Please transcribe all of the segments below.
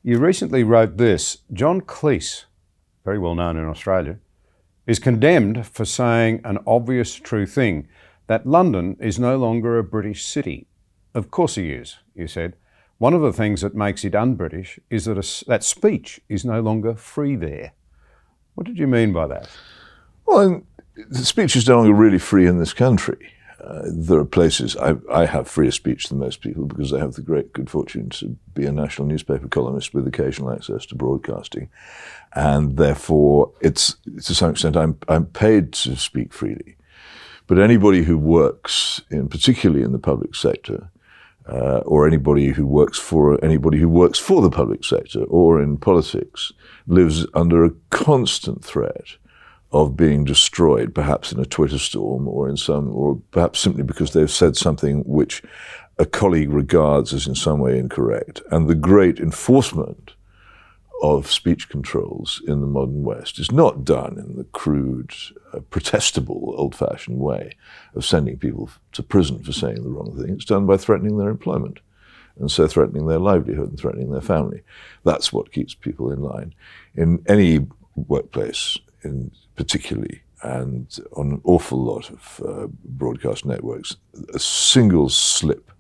You recently wrote this: John Cleese, very well known in Australia, is condemned for saying an obvious true thing, that London is no longer a British city. Of course he is, you said. One of the things that makes it un-British is that speech is no longer free there. What did you mean by that? Well, the speech is no longer really free in this country. There are places, I have freer speech than most people because I have the great good fortune to be a national newspaper columnist with occasional access to broadcasting. And therefore, it's to some extent, I'm paid to speak freely. But anybody who works, particularly in the public sector, or anybody who works for the public sector or in politics, lives under a constant threat of being destroyed, perhaps in a Twitter storm or perhaps simply because they've said something which a colleague regards as in some way incorrect. And the great enforcement of speech controls in the modern West is not done in the crude, protestable, old-fashioned way of sending people to prison for saying the wrong thing. It's done by threatening their employment, and so threatening their livelihood and threatening their family. That's what keeps people in line. In any workplace, particularly, and on an awful lot of broadcast networks, a single slip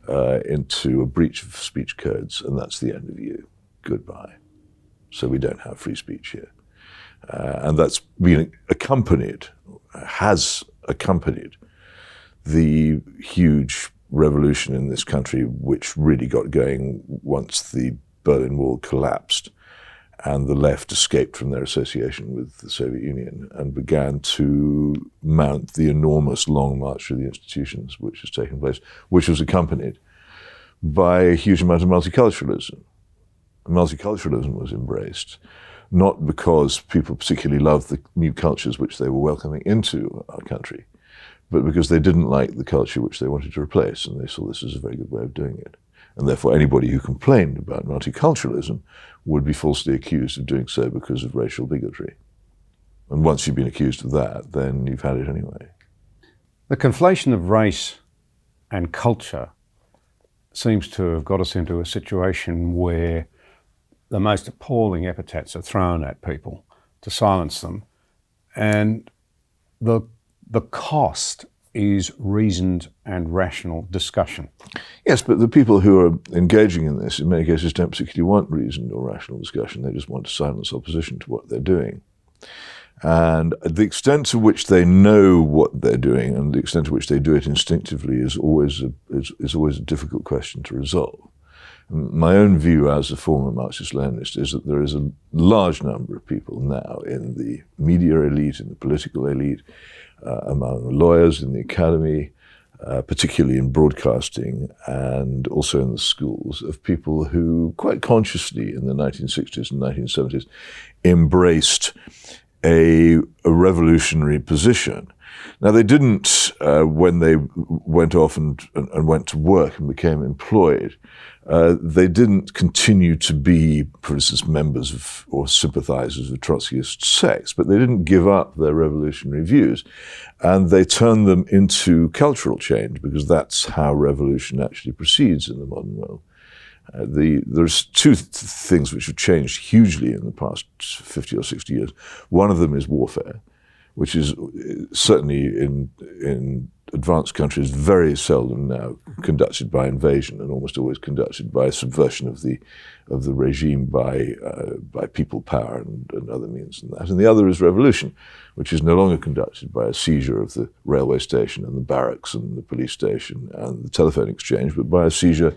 into a breach of speech codes, and that's the end of you. Goodbye. So we don't have free speech here. And that's been has accompanied the huge revolution in this country, which really got going once the Berlin Wall collapsed and the left escaped from their association with the Soviet Union and began to mount the enormous long march through the institutions which has taken place, which was accompanied by a huge amount of multiculturalism. Multiculturalism was embraced, not because people particularly loved the new cultures which they were welcoming into our country, but because they didn't like the culture which they wanted to replace, and they saw this as a very good way of doing it. And therefore anybody who complained about multiculturalism would be falsely accused of doing so because of racial bigotry. And once you've been accused of that, then you've had it anyway. The conflation of race and culture seems to have got us into a situation where the most appalling epithets are thrown at people to silence them, and the cost is reasoned and rational discussion. Yes, but the people who are engaging in this, in many cases, don't particularly want reasoned or rational discussion. They just want to silence opposition to what they're doing. And the extent to which they know what they're doing and the extent to which they do it instinctively is always a difficult question to resolve. My own view as a former Marxist-Leninist is that there is a large number of people now in the media elite, in the political elite, among lawyers in the academy, particularly in broadcasting and also in the schools, of people who quite consciously in the 1960s and 1970s embraced a revolutionary position. Now, they didn't, when they went off and went to work and became employed, they didn't continue to be, for instance, members of or sympathizers of Trotskyist sects, but they didn't give up their revolutionary views. And they turned them into cultural change, because that's how revolution actually proceeds in the modern world. There's two things which have changed hugely in the past 50 or 60 years. One of them is warfare, which is certainly in advanced countries very seldom now conducted by invasion, and almost always conducted by subversion of the regime by people power and other means than that. And the other is revolution, which is no longer conducted by a seizure of the railway station and the barracks and the police station and the telephone exchange, but by a seizure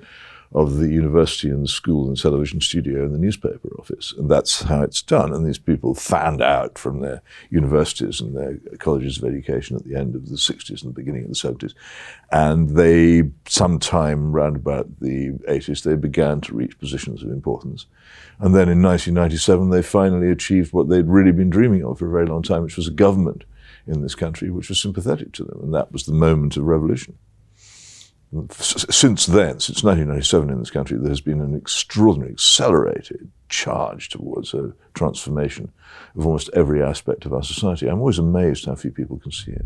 of the university and the school and television studio and the newspaper office. And that's how it's done. And these people fanned out from their universities and their colleges of education at the end of the 60s and the beginning of the 70s. And they, sometime round about the 80s, they began to reach positions of importance. And then in 1997, they finally achieved what they'd really been dreaming of for a very long time, which was a government in this country which was sympathetic to them. And that was the moment of revolution. Since then, since 1997 in this country, there has been an extraordinary, accelerated charge towards a transformation of almost every aspect of our society. I'm always amazed how few people can see it.